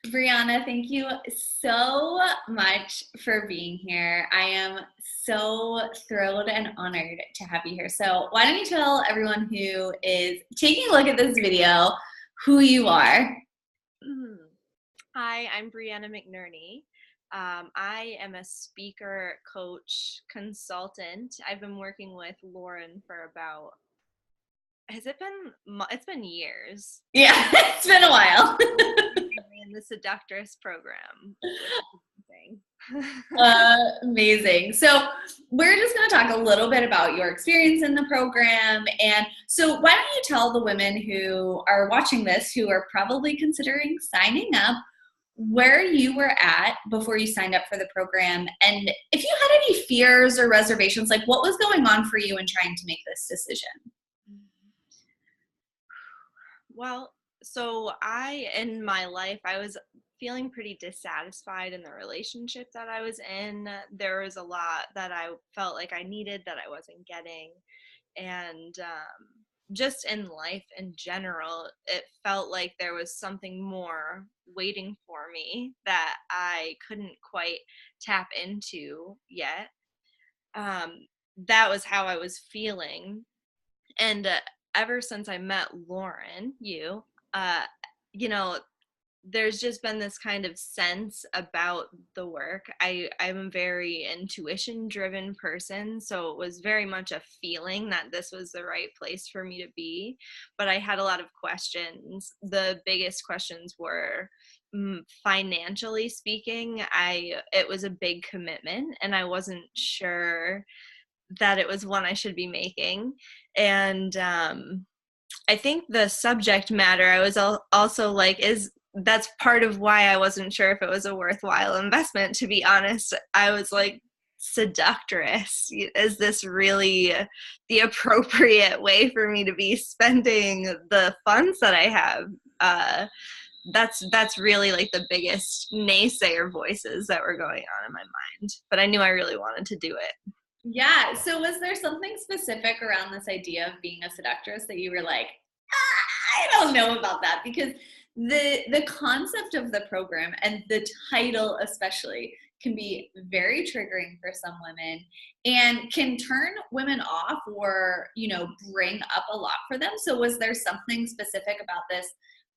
Brianna, thank you so much for being here. I am so thrilled and honored to have you here. So, why don't you tell everyone who is taking a look at this video who you are? Hi, I'm Brianna McNerney. I am a speaker, coach, consultant. I've been working with Lauren for about, has it been, it's been years. Yeah, it's been a while. In the Seductress program, which is amazing. Amazing. So, we're just going to talk a little bit about your experience in the program. And so, why don't you tell the women who are watching this, who are probably considering signing up, where you were at before you signed up for the program, and if you had any fears or reservations, like what was going on for you in trying to make this decision? Well, in my life, I was feeling pretty dissatisfied in the relationship that I was in. There was a lot that I felt like I needed that I wasn't getting. And just in life in general, it felt like there was something more waiting for me that I couldn't quite tap into yet. That was how I was feeling. And ever since I met Lauren, uh, you know, there's just been this kind of sense about the work. I'm a very intuition driven person, so it was very much a feeling that this was the right place for me to be. But I had a lot of questions. The biggest questions were, financially speaking, it was a big commitment and I wasn't sure that it was one I should be making. And I think the subject matter, I was also like, that's part of why I wasn't sure if it was a worthwhile investment, to be honest. I was like, seductress, is this really the appropriate way for me to be spending the funds that I have? That's really like the biggest naysayer voices that were going on in my mind, but I knew I really wanted to do it. Yeah, so was there something specific around this idea of being a seductress that you were like, I don't know about that? Because the concept of the program and the title especially can be very triggering for some women and can turn women off or, bring up a lot for them. So was there something specific about this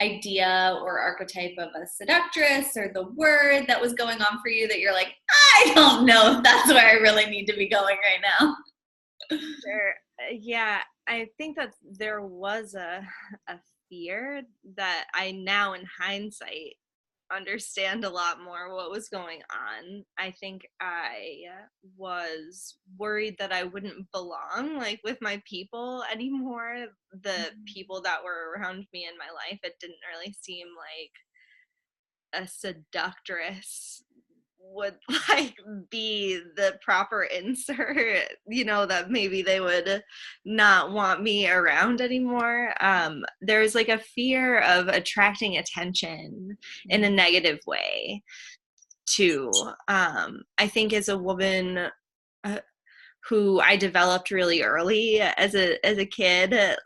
idea or archetype of a seductress or the word that was going on for you that you're like, I don't know if that's where I really need to be going right now? Sure. Yeah, I think that there was a fear that I now, in hindsight, understand a lot more what was going on. I think I was worried that I wouldn't belong like with my people anymore. The people that were around me in my life, it didn't really seem like a seductress would like be the proper insert, that maybe they would not want me around anymore. There's like a fear of attracting attention in a negative way too. I think as a woman, uh, who I developed really early as a kid,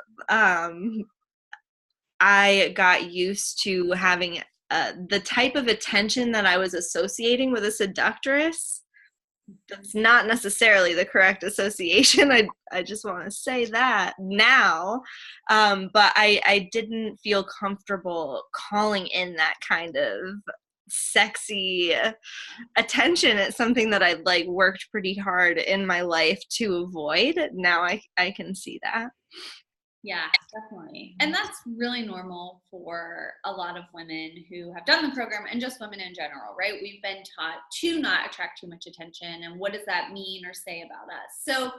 I got used to having the type of attention that I was associating with a seductress. That's not necessarily the correct association. I just want to say that now. But I didn't feel comfortable calling in that kind of sexy attention. It's something that I like worked pretty hard in my life to avoid. Now I can see that. Yeah, definitely. And that's really normal for a lot of women who have done the program and just women in general, right? We've been taught to not attract too much attention. And what does that mean or say about us? So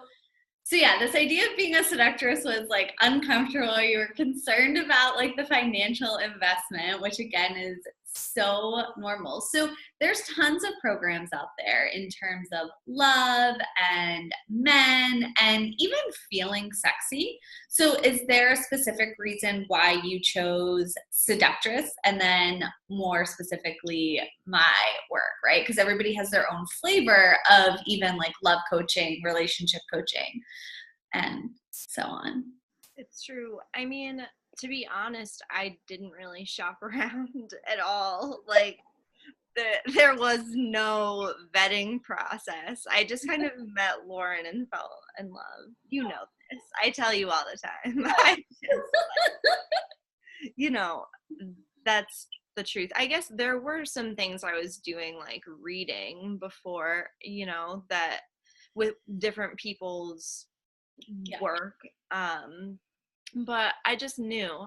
yeah, this idea of being a seductress was like uncomfortable. You were concerned about like the financial investment, which again is so normal. So there's tons of programs out there in terms of love and men and even feeling sexy. So is there a specific reason why you chose seductress and then more specifically my work, right? Because everybody has their own flavor of even like love coaching, relationship coaching, and so on. It's true. I mean, to be honest, I didn't really shop around at all. Like, there was no vetting process. I just kind of met Lauren and fell in love. You know this. I tell you all the time. I just, you know, that's the truth. I guess there were some things I was doing, like reading before, that with different people's work. But I just knew,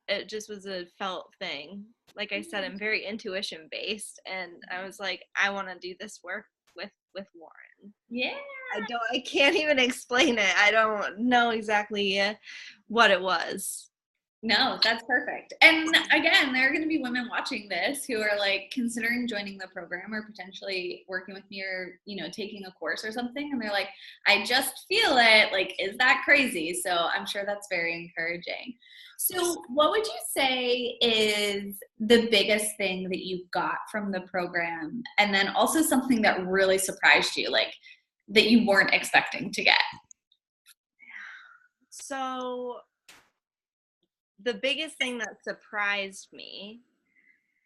it just was a felt thing. Like I said, I'm very intuition based, and I was like, I want to do this work with Lauren. Yeah. I can't even explain it. I don't know exactly what it was. No, that's perfect. And again, there are going to be women watching this who are like considering joining the program or potentially working with me or, taking a course or something. And they're like, I just feel it. Like, is that crazy? So I'm sure that's very encouraging. So what would you say is the biggest thing that you got from the program? And then also something that really surprised you, like that you weren't expecting to get? So the biggest thing that surprised me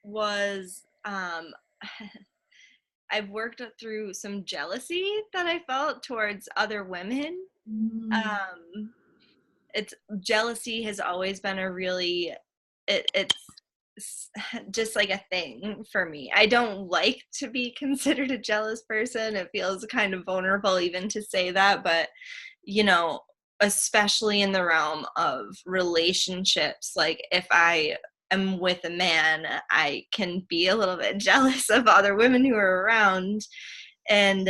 was I've worked through some jealousy that I felt towards other women. It's jealousy has always been a really it's just like a thing for me. I don't like to be considered a jealous person. It feels kind of vulnerable even to say that, but especially in the realm of relationships, like if I am with a man, I can be a little bit jealous of other women who are around. And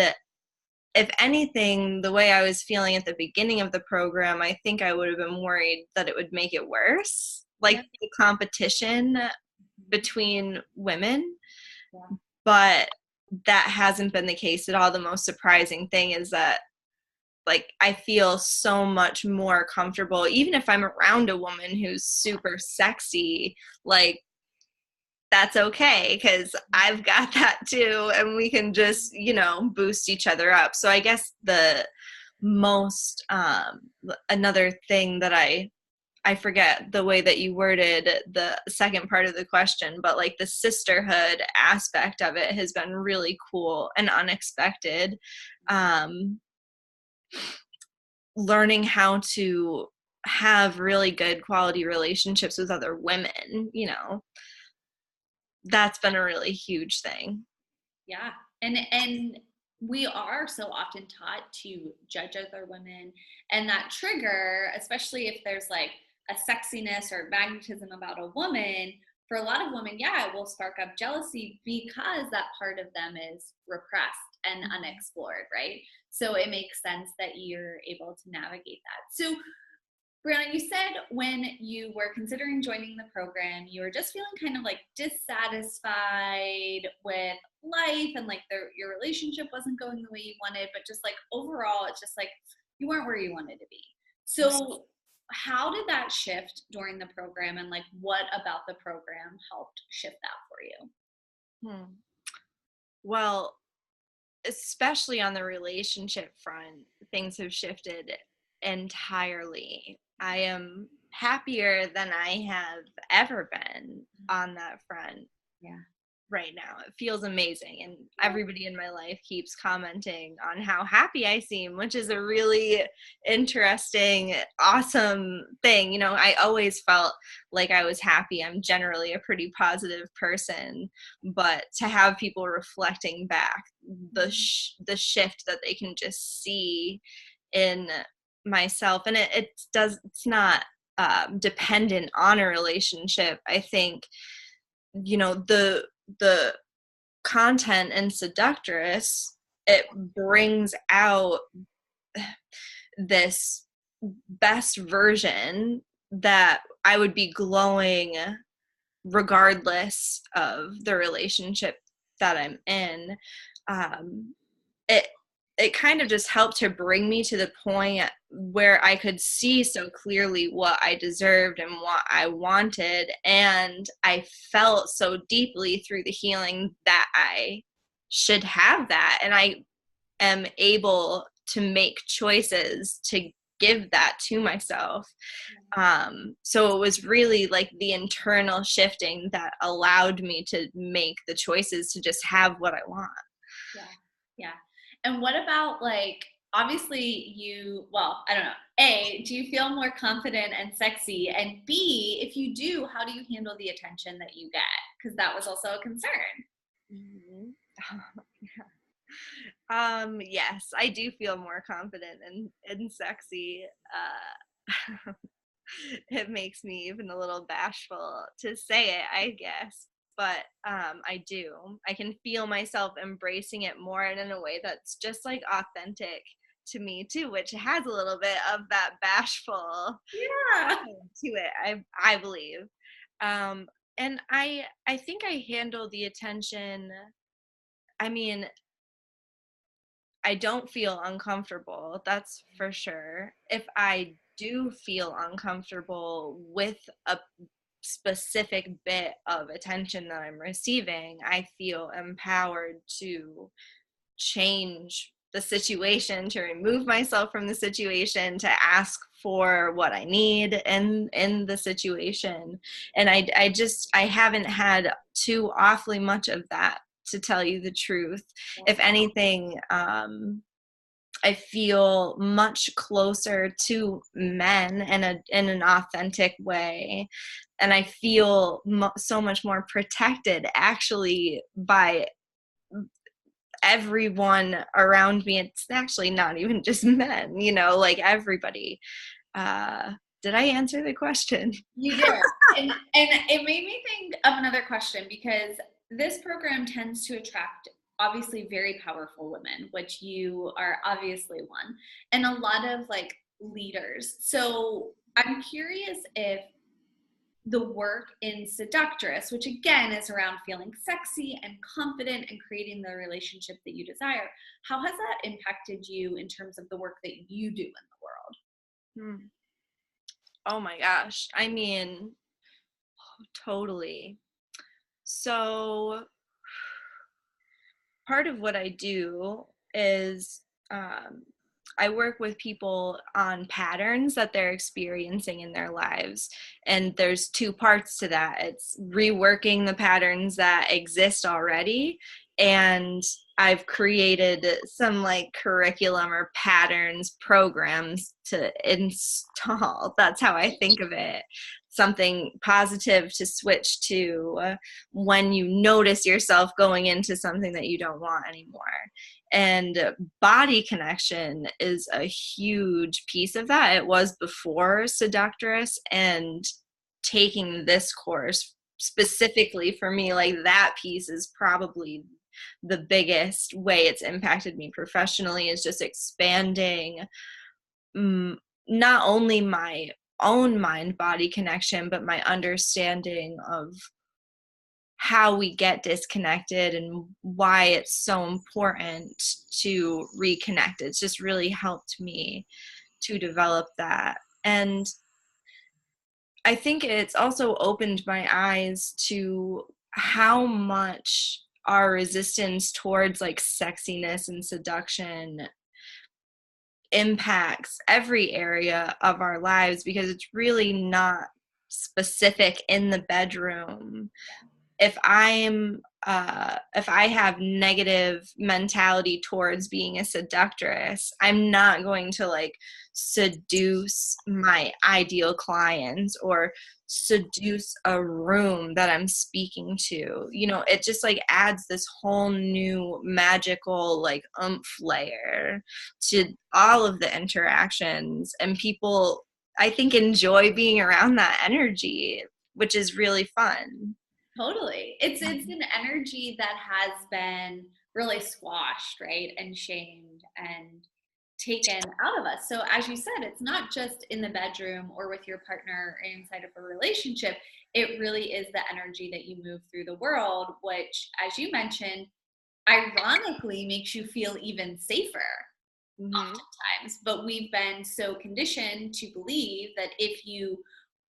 if anything, the way I was feeling at the beginning of the program, I think I would have been worried that it would make it worse, like the competition between women. Yeah. But that hasn't been the case at all. The most surprising thing is that, like, I feel so much more comfortable, even if I'm around a woman who's super sexy, like, that's okay, because I've got that too, and we can just, boost each other up. So I guess the most, another thing that I forget the way that you worded the second part of the question, but like the sisterhood aspect of it has been really cool and unexpected. Learning how to have really good quality relationships with other women, that's been a really huge thing. Yeah. And we are so often taught to judge other women, and that trigger, especially if there's like a sexiness or magnetism about a woman, for a lot of women, it will spark up jealousy because that part of them is repressed and unexplored, right? So it makes sense that you're able to navigate that. So Brianna, you said when you were considering joining the program, you were just feeling kind of like dissatisfied with life and like your relationship wasn't going the way you wanted, but just like overall, it's just like you weren't where you wanted to be. So how did that shift during the program, and like what about the program helped shift that for you? Well, especially on the relationship front, things have shifted entirely. I am happier than I have ever been on that front. Yeah. Right now. It feels amazing, and everybody in my life keeps commenting on how happy I seem, which is a really interesting, awesome thing. I always felt like I was happy. I'm generally a pretty positive person, but to have people reflecting back the shift that they can just see in myself, and it's not dependent on a relationship. I think the content and Seductress, it brings out this best version that I would be glowing regardless of the relationship that I'm in. It kind of just helped to bring me to the point where I could see so clearly what I deserved and what I wanted. And I felt so deeply through the healing that I should have that. And I am able to make choices to give that to myself. So it was really like the internal shifting that allowed me to make the choices to just have what I want. Yeah. Yeah. And what about like, obviously well, I don't know. A, do you feel more confident and sexy? And B, if you do, how do you handle the attention that you get? Because that was also a concern. Mhm. Yes, I do feel more confident and sexy. It makes me even a little bashful to say it, I guess. But I do. I can feel myself embracing it more and in a way that's just like authentic to me too, which has a little bit of that bashful Yeah. to it, I believe. And I think I handle the attention. I mean, I don't feel uncomfortable, that's for sure. If I do feel uncomfortable with a specific bit of attention that I'm receiving, I feel empowered to change the situation, to remove myself from the situation, to ask for what I need in the situation. And I haven't had too awfully much of that, to tell you the truth. If anything, I feel much closer to men in an authentic way, and I feel so much more protected actually by everyone around me. It's actually not even just men, like everybody. Did I answer the question? You did. And it made me think of another question, because this program tends to attract obviously very powerful women, which you are obviously one, and a lot of like leaders. So I'm curious if the work in Seductress, which again is around feeling sexy and confident and creating the relationship that you desire, how has that impacted you in terms of the work that you do in the world? Hmm. Oh my gosh. I mean, totally. So part of what I do is I work with people on patterns that they're experiencing in their lives. And there's two parts to that. It's reworking the patterns that exist already. And I've created some like curriculum or patterns, programs to install. That's how I think of it. Something positive to switch to when you notice yourself going into something that you don't want anymore. And body connection is a huge piece of that. It was before Seductress, and taking this course specifically for me, like that piece is probably the biggest way it's impacted me professionally, is just expanding not only my own mind body connection, but my understanding of how we get disconnected and why it's so important to reconnect. It's just really helped me to develop that. And I think it's also opened my eyes to how much our resistance towards like sexiness and seduction impacts every area of our lives, because it's really not specific in the bedroom. If I have negative mentality towards being a seductress, I'm not going to like seduce my ideal clients or seduce a room that I'm speaking to. It just like adds this whole new magical like oomph layer to all of the interactions, and people, I think, enjoy being around that energy, which is really fun. Totally. It's an energy that has been really squashed, right? And shamed and taken out of us. So as you said, it's not just in the bedroom or with your partner inside of a relationship. It really is the energy that you move through the world, which, as you mentioned, ironically makes you feel even safer Mm-hmm. oftentimes. But we've been so conditioned to believe that if you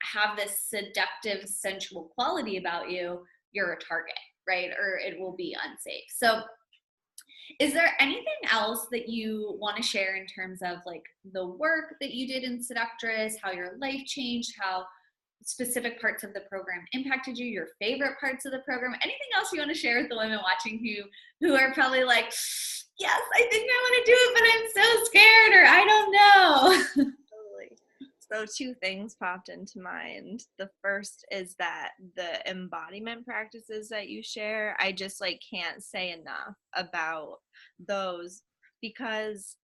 have this seductive, sensual quality about you, you're a target, right? Or it will be unsafe. So Is there anything else that you want to share in terms of like the work that you did in Seductress, how your life changed, how specific parts of the program impacted you, your favorite parts of the program? Anything else you want to share with the women watching who are probably like, yes, I think I want to do it, but I'm so scared, or I don't know? Totally. So two things popped into mind. The first is that the embodiment practices that you share, I just like can't say enough about those because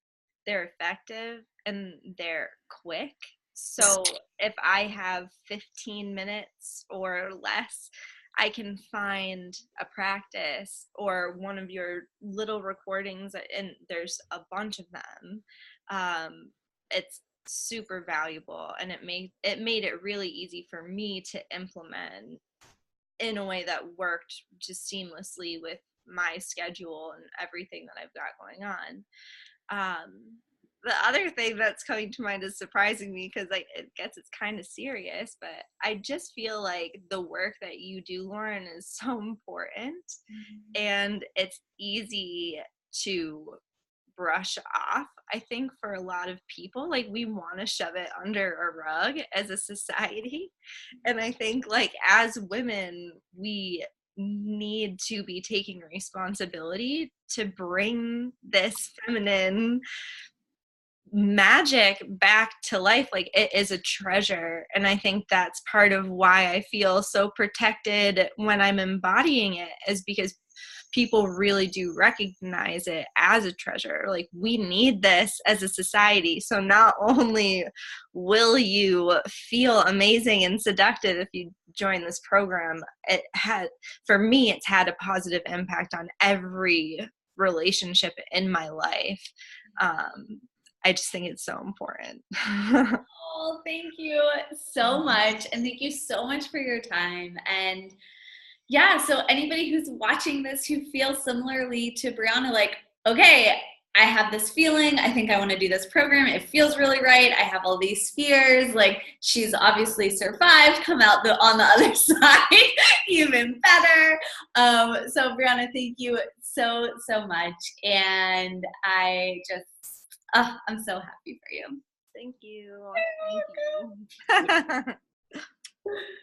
they're effective and they're quick. So if I have 15 minutes or less, I can find a practice or one of your little recordings, and there's a bunch of them. It's super valuable, and it made it really easy for me to implement in a way that worked just seamlessly with my schedule and everything that I've got going on. The other thing that's coming to mind is surprising me because it's kind of serious, but I just feel like the work that you do, Lauren, is so important, and it's easy to brush off. I think for a lot of people, like we want to shove it under a rug as a society. And I think like as women, we need to be taking responsibility to bring this feminine magic back to life. Like it is a treasure, and I think that's part of why I feel so protected when I'm embodying it, is because people really do recognize it as a treasure. Like we need this as a society. So not only will you feel amazing and seductive if you join this program, for me it's had a positive impact on every relationship in my life. I just think it's so important. Oh, thank you so much. And thank you so much for your time. And yeah, so anybody who's watching this who feels similarly to Brianna, like, okay, I have this feeling, I think I want to do this program, it feels really right, I have all these fears, like she's obviously survived, come out on the other side even better. So Brianna, thank you so much, and I just I'm so happy for you. Thank you. Thank you.